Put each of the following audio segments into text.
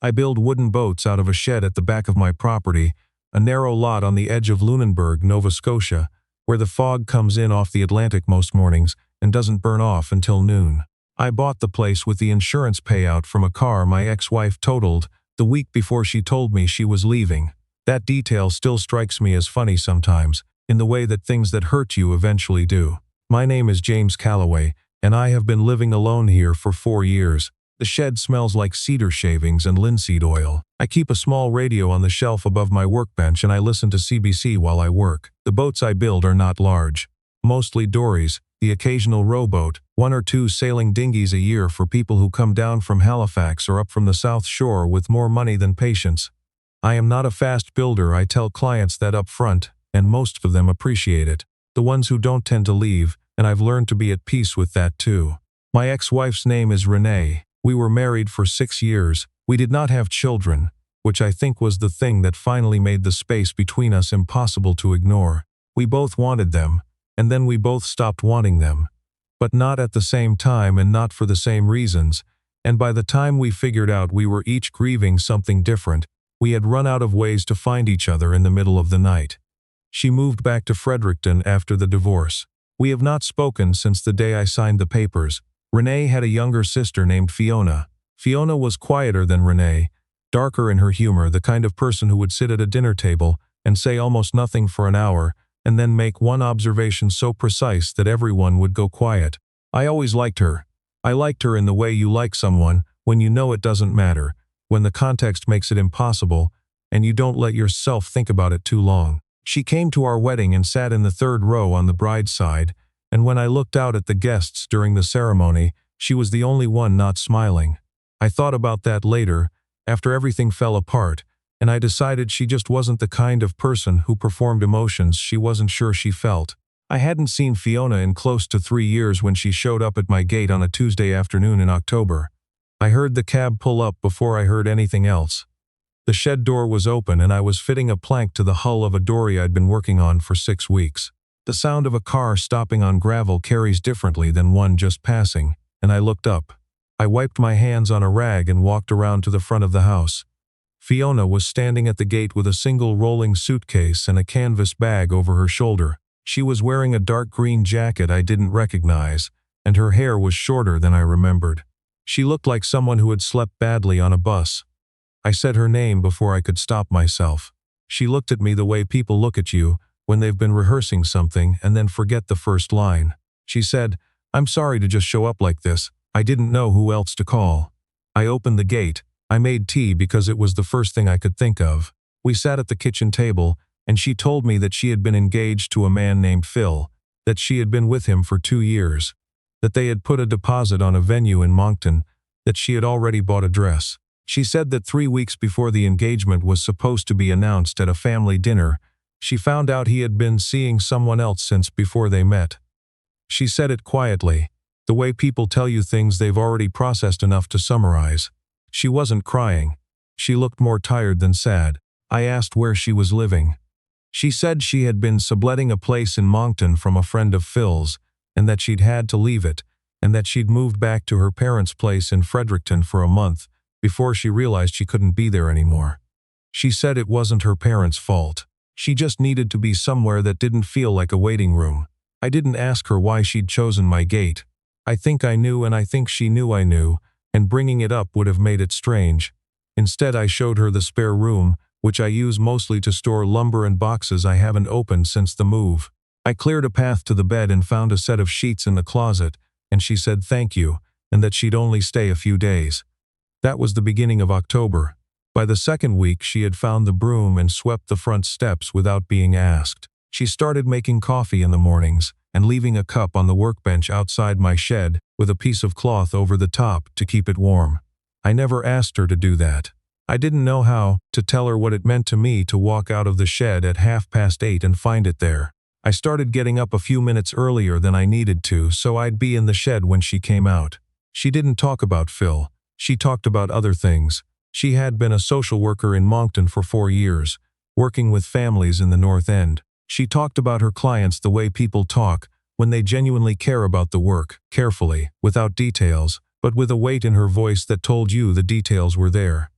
I build wooden boats out of a shed at the back of my property, a narrow lot on the edge of Lunenburg, Nova Scotia, where the fog comes in off the Atlantic most mornings and doesn't burn off until noon. I bought the place with the insurance payout from a car my ex-wife totaled the week before she told me she was leaving. That detail still strikes me as funny sometimes, in the way that things that hurt you eventually do. My name is James Calloway, and I have been living alone here for 4 years. The shed smells like cedar shavings and linseed oil. I keep a small radio on the shelf above my workbench and I listen to CBC while I work. The boats I build are not large. Mostly dories, the occasional rowboat, 1 or 2 sailing dinghies a year for people who come down from Halifax or up from the South Shore with more money than patience. I am not a fast builder, I tell clients that up front, and most of them appreciate it. The ones who don't tend to leave, and I've learned to be at peace with that too. My ex-wife's name is Renee. We were married for 6 years. We did not have children, which I think was the thing that finally made the space between us impossible to ignore. We both wanted them, and then we both stopped wanting them. But not at the same time and not for the same reasons, and by the time we figured out we were each grieving something different, we had run out of ways to find each other in the middle of the night. She moved back to Fredericton after the divorce. We have not spoken since the day I signed the papers. Renee had a younger sister named Fiona. Fiona was quieter than Renee, darker in her humor, the kind of person who would sit at a dinner table and say almost nothing for an hour, and then make one observation so precise that everyone would go quiet. I always liked her. I liked her in the way you like someone, when you know it doesn't matter, when the context makes it impossible, and you don't let yourself think about it too long. She came to our wedding and sat in the 3rd row on the bride's side, and when I looked out at the guests during the ceremony, she was the only one not smiling. I thought about that later, after everything fell apart, and I decided she just wasn't the kind of person who performed emotions she wasn't sure she felt. I hadn't seen Fiona in close to 3 years when she showed up at my gate on a Tuesday afternoon in October. I heard the cab pull up before I heard anything else. The shed door was open and I was fitting a plank to the hull of a dory I'd been working on for 6 weeks. The sound of a car stopping on gravel carries differently than one just passing, and I looked up. I wiped my hands on a rag and walked around to the front of the house. Fiona was standing at the gate with a single rolling suitcase and a canvas bag over her shoulder. She was wearing a dark green jacket I didn't recognize, and her hair was shorter than I remembered. She looked like someone who had slept badly on a bus. I said her name before I could stop myself. She looked at me the way people look at you when they've been rehearsing something and then forget the first line. She said, "I'm sorry to just show up like this. I didn't know who else to call." I opened the gate. I made tea because it was the first thing I could think of. We sat at the kitchen table, and she told me that she had been engaged to a man named Phil, that she had been with him for 2 years, that they had put a deposit on a venue in Moncton, that she had already bought a dress. She said that 3 weeks before the engagement was supposed to be announced at a family dinner, she found out he had been seeing someone else since before they met. She said it quietly, the way people tell you things they've already processed enough to summarize. She wasn't crying. She looked more tired than sad. I asked where she was living. She said she had been subletting a place in Moncton from a friend of Phil's, and that she'd had to leave it, and that she'd moved back to her parents' place in Fredericton for a month before she realized she couldn't be there anymore. She said it wasn't her parents' fault. She just needed to be somewhere that didn't feel like a waiting room. I didn't ask her why she'd chosen my gate. I think I knew and I think she knew I knew, and bringing it up would have made it strange. Instead, I showed her the spare room, which I use mostly to store lumber and boxes I haven't opened since the move. I cleared a path to the bed and found a set of sheets in the closet, and she said thank you, and that she'd only stay a few days. That was the beginning of October. By the 2nd week, she had found the broom and swept the front steps without being asked. She started making coffee in the mornings and leaving a cup on the workbench outside my shed with a piece of cloth over the top to keep it warm. I never asked her to do that. I didn't know how to tell her what it meant to me to walk out of the shed at 8:30 and find it there. I started getting up a few minutes earlier than I needed to so I'd be in the shed when she came out. She didn't talk about Phil. She talked about other things. She had been a social worker in Moncton for 4 years, working with families in the North End. She talked about her clients the way people talk when they genuinely care about the work, carefully, without details, but with a weight in her voice that told you the details were there.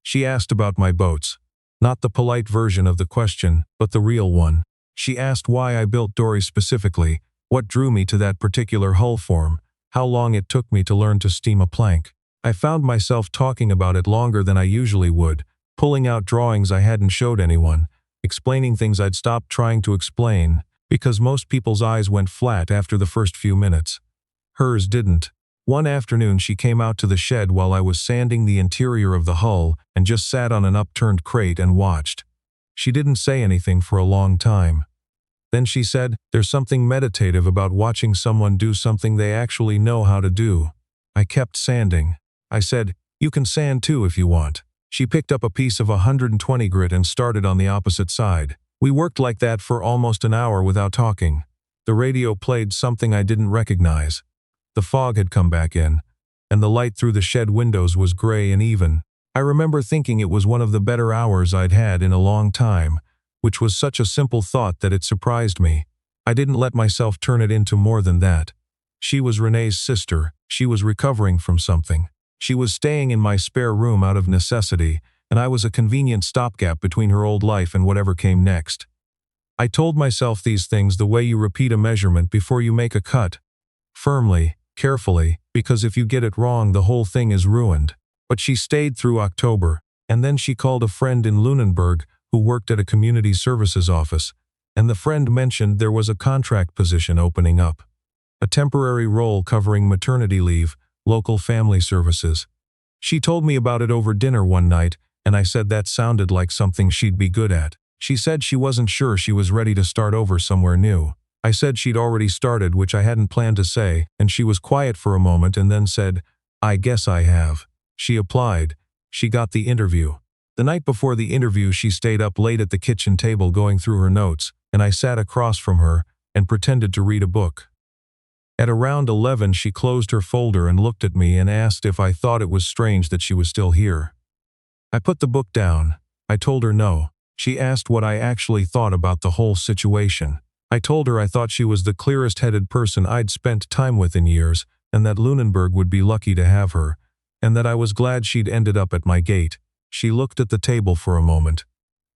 She asked about my boats. Not the polite version of the question, but the real one. She asked why I built dories specifically, what drew me to that particular hull form, how long it took me to learn to steam a plank. I found myself talking about it longer than I usually would, pulling out drawings I hadn't showed anyone, explaining things I'd stopped trying to explain, because most people's eyes went flat after the first few minutes. Hers didn't. One afternoon she came out to the shed while I was sanding the interior of the hull and just sat on an upturned crate and watched. She didn't say anything for a long time. Then she said, "There's something meditative about watching someone do something they actually know how to do." I kept sanding. I said, "You can sand too if you want." She picked up a piece of 120 grit and started on the opposite side. We worked like that for almost an hour without talking. The radio played something I didn't recognize. The fog had come back in, and the light through the shed windows was gray and even. I remember thinking it was one of the better hours I'd had in a long time, which was such a simple thought that it surprised me. I didn't let myself turn it into more than that. She was Renee's sister. She was recovering from something. She was staying in my spare room out of necessity, and I was a convenient stopgap between her old life and whatever came next. I told myself these things the way you repeat a measurement before you make a cut. Firmly, carefully, because if you get it wrong the whole thing is ruined. But she stayed through October, and then she called a friend in Lunenburg who worked at a community services office, and the friend mentioned there was a contract position opening up. A temporary role covering maternity leave, local family services. She told me about it over dinner one night, and I said that sounded like something she'd be good at. She said she wasn't sure she was ready to start over somewhere new. I said she'd already started, which I hadn't planned to say, and she was quiet for a moment and then said, "I guess I have." She applied. She got the interview. The night before the interview she stayed up late at the kitchen table going through her notes, and I sat across from her and pretended to read a book. At around 11 she closed her folder and looked at me and asked if I thought it was strange that she was still here. I put the book down. I told her no. She asked what I actually thought about the whole situation. I told her I thought she was the clearest-headed person I'd spent time with in years, and that Lunenburg would be lucky to have her, and that I was glad she'd ended up at my gate. She looked at the table for a moment.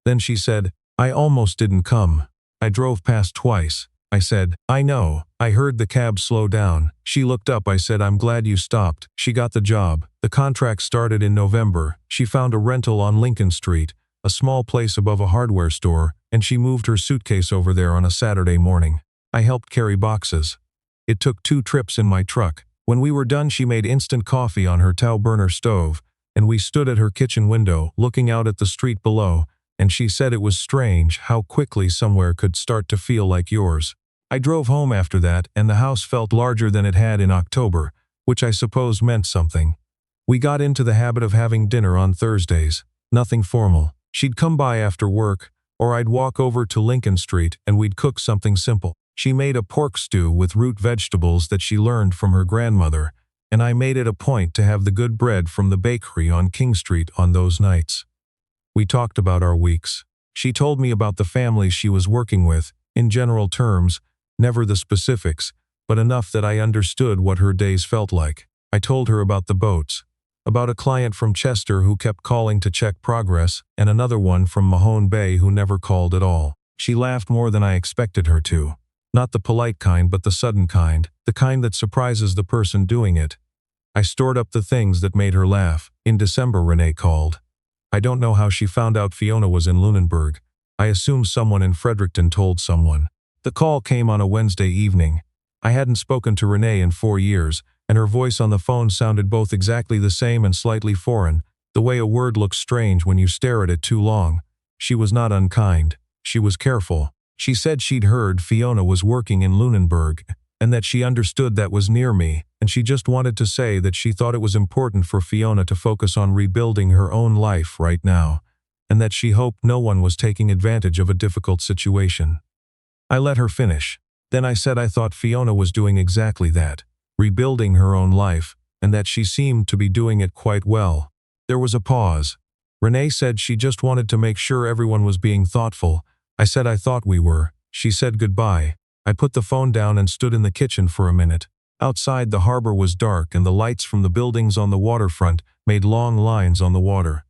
Then she said, "I almost didn't come. I drove past twice." I said, "I know. I heard the cab slow down." She looked up. I said, "I'm glad you stopped." She got the job. The contract started in November. She found a rental on Lincoln Street, a small place above a hardware store, and she moved her suitcase over there on a Saturday morning. I helped carry boxes. It took 2 trips in my truck. When we were done she made instant coffee on her Tau burner stove, and we stood at her kitchen window, looking out at the street below, and she said it was strange how quickly somewhere could start to feel like yours. I drove home after that, and the house felt larger than it had in October, which I suppose meant something. We got into the habit of having dinner on Thursdays. Nothing formal. She'd come by after work, or I'd walk over to Lincoln Street and we'd cook something simple. She made a pork stew with root vegetables that she learned from her grandmother, and I made it a point to have the good bread from the bakery on King Street on those nights. We talked about our weeks. She told me about the families she was working with, in general terms, never the specifics, but enough that I understood what her days felt like. I told her about the boats, about a client from Chester who kept calling to check progress, and another one from Mahone Bay who never called at all. She laughed more than I expected her to. Not the polite kind, but the sudden kind, the kind that surprises the person doing it. I stored up the things that made her laugh. In December Renee called. I don't know how she found out Fiona was in Lunenburg. I assume someone in Fredericton told someone. The call came on a Wednesday evening. I hadn't spoken to Renee in 4 years, and her voice on the phone sounded both exactly the same and slightly foreign, the way a word looks strange when you stare at it too long. She was not unkind. She was careful. She said she'd heard Fiona was working in Lunenburg, and that she understood that was near me, and she just wanted to say that she thought it was important for Fiona to focus on rebuilding her own life right now, and that she hoped no one was taking advantage of a difficult situation. I let her finish. Then I said I thought Fiona was doing exactly that, rebuilding her own life, and that she seemed to be doing it quite well. There was a pause. Renee said she just wanted to make sure everyone was being thoughtful. I said I thought we were. She said goodbye. I put the phone down and stood in the kitchen for a minute. Outside the harbor was dark and the lights from the buildings on the waterfront made long lines on the water.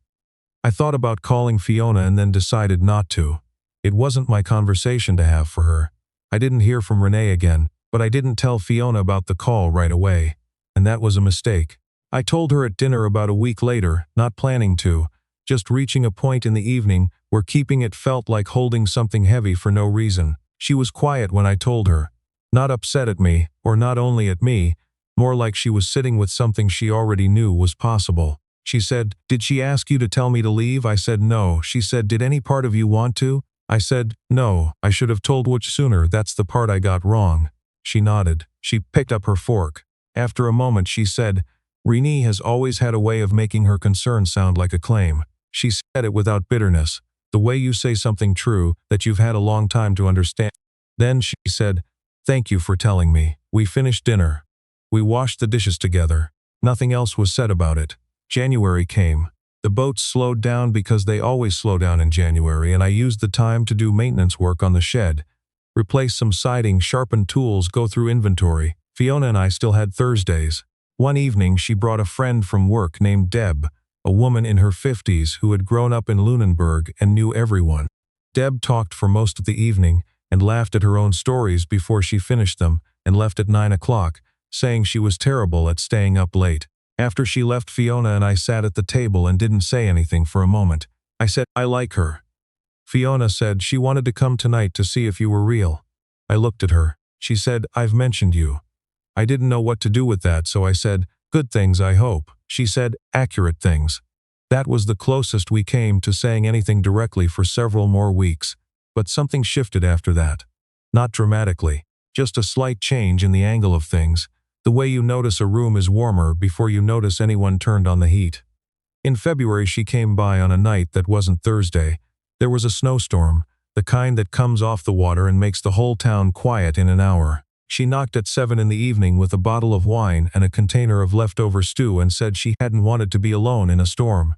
I thought about calling Fiona and then decided not to. It wasn't my conversation to have for her. I didn't hear from Renee again, but I didn't tell Fiona about the call right away. And that was a mistake. I told her at dinner about a week later, not planning to, just reaching a point in the evening where keeping it felt like holding something heavy for no reason. She was quiet when I told her. Not upset at me, or not only at me, more like she was sitting with something she already knew was possible. She said, "Did she ask you to tell me to leave?" I said no. She said, "Did any part of you want to?" I said, "No, I should have told Butch sooner, that's the part I got wrong." She nodded. She picked up her fork. After a moment she said, "Renee has always had a way of making her concern sound like a claim." She said it without bitterness, the way you say something true that you've had a long time to understand. Then she said, "Thank you for telling me." We finished dinner. We washed the dishes together. Nothing else was said about it. January came. The boats slowed down because they always slow down in January, and I used the time to do maintenance work on the shed. Replace some siding, sharpen tools, go through inventory. Fiona and I still had Thursdays. One evening she brought a friend from work named Deb, a woman in her 50s who had grown up in Lunenburg and knew everyone. Deb talked for most of the evening and laughed at her own stories before she finished them and left at 9 o'clock, saying she was terrible at staying up late. After she left, Fiona and I sat at the table and didn't say anything for a moment. I said, "I like her." Fiona said she wanted to come tonight to see if you were real. I looked at her. She said, "I've mentioned you." I didn't know what to do with that, so I said, "Good things, I hope." She said, "Accurate things." That was the closest we came to saying anything directly for several more weeks, but something shifted after that. Not dramatically, just a slight change in the angle of things, the way you notice a room is warmer before you notice anyone turned on the heat. In February she came by on a night that wasn't Thursday. There was a snowstorm, the kind that comes off the water and makes the whole town quiet in an hour. She knocked at 7 in the evening with a bottle of wine and a container of leftover stew and said she hadn't wanted to be alone in a storm.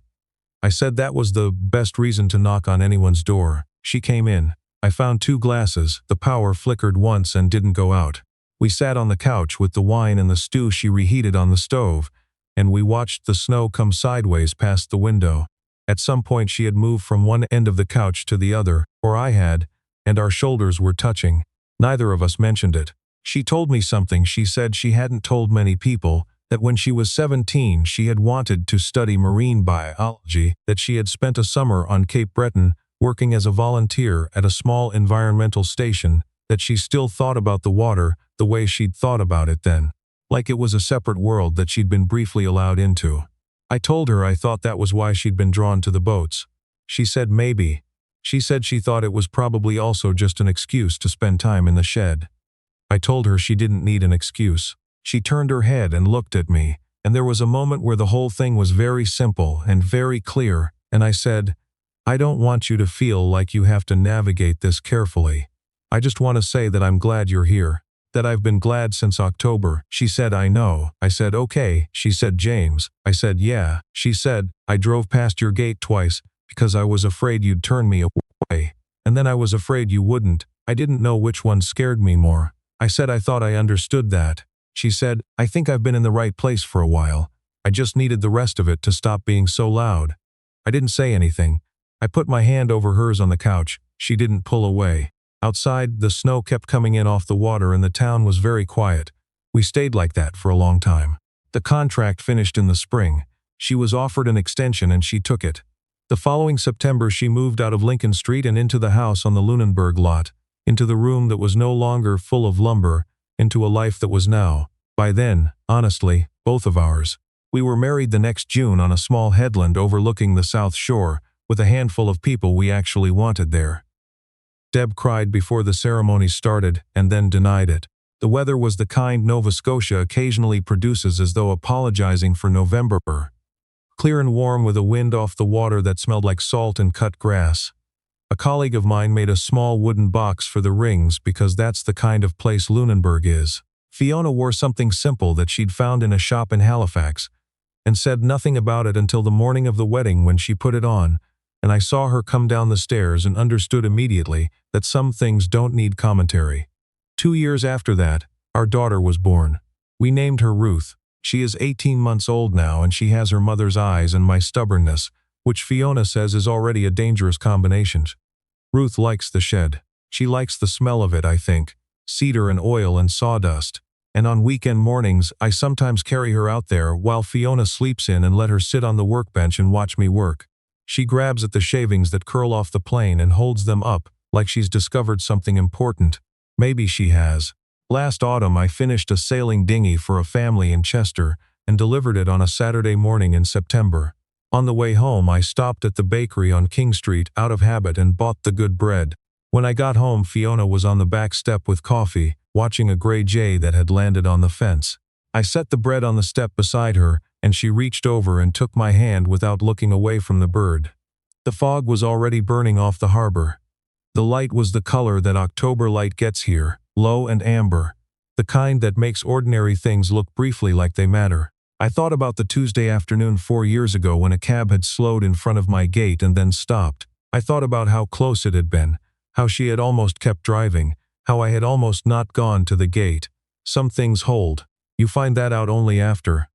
I said that was the best reason to knock on anyone's door. She came in. I found 2 glasses, the power flickered once and didn't go out. We sat on the couch with the wine and the stew she reheated on the stove, and we watched the snow come sideways past the window. At some point she had moved from one end of the couch to the other, or I had, and our shoulders were touching. Neither of us mentioned it. She told me something she said she hadn't told many people, that when she was 17 she had wanted to study marine biology, that she had spent a summer on Cape Breton working as a volunteer at a small environmental station, that she still thought about the water the way she'd thought about it then, like it was a separate world that she'd been briefly allowed into. I told her I thought that was why she'd been drawn to the boats. She said maybe. She said she thought it was probably also just an excuse to spend time in the shed. I told her she didn't need an excuse. She turned her head and looked at me, and there was a moment where the whole thing was very simple and very clear, and I said, "I don't want you to feel like you have to navigate this carefully. I just want to say that I'm glad you're here, that I've been glad since October." She said, "I know." I said, "Okay." She said, "James." I said, "Yeah." She said, "I drove past your gate twice because I was afraid you'd turn me away, and then I was afraid you wouldn't. I didn't know which one scared me more." I said I thought I understood that. She said, "I think I've been in the right place for a while. I just needed the rest of it to stop being so loud." I didn't say anything. I put my hand over hers on the couch. She didn't pull away. Outside, the snow kept coming in off the water and the town was very quiet. We stayed like that for a long time. The contract finished in the spring. She was offered an extension and she took it. The following September she moved out of Lincoln Street and into the house on the Lunenburg lot, into the room that was no longer full of lumber, into a life that was now, by then, honestly, both of ours. We were married the next June on a small headland overlooking the South Shore, with a handful of people we actually wanted there. Deb cried before the ceremony started and then denied it. The weather was the kind Nova Scotia occasionally produces, as though apologizing for November. Clear and warm with a wind off the water that smelled like salt and cut grass. A colleague of mine made a small wooden box for the rings because that's the kind of place Lunenburg is. Fiona wore something simple that she'd found in a shop in Halifax and said nothing about it until the morning of the wedding when she put it on, and I saw her come down the stairs and understood immediately that some things don't need commentary. 2 years after that, our daughter was born. We named her Ruth. She is 18 months old now and she has her mother's eyes and my stubbornness, which Fiona says is already a dangerous combination. Ruth likes the shed. She likes the smell of it, I think. Cedar and oil and sawdust. And on weekend mornings, I sometimes carry her out there while Fiona sleeps in and let her sit on the workbench and watch me work. She grabs at the shavings that curl off the plane and holds them up, like she's discovered something important. Maybe she has. Last autumn I finished a sailing dinghy for a family in Chester and delivered it on a Saturday morning in September. On the way home I stopped at the bakery on King Street out of habit and bought the good bread. When I got home, Fiona was on the back step with coffee, watching a gray jay that had landed on the fence. I set the bread on the step beside her, and she reached over and took my hand without looking away from the bird. The fog was already burning off the harbor. The light was the color that October light gets here, low and amber, the kind that makes ordinary things look briefly like they matter. I thought about the Tuesday afternoon 4 years ago when a cab had slowed in front of my gate and then stopped. I thought about how close it had been, how she had almost kept driving, how I had almost not gone to the gate. Some things hold. You find that out only after.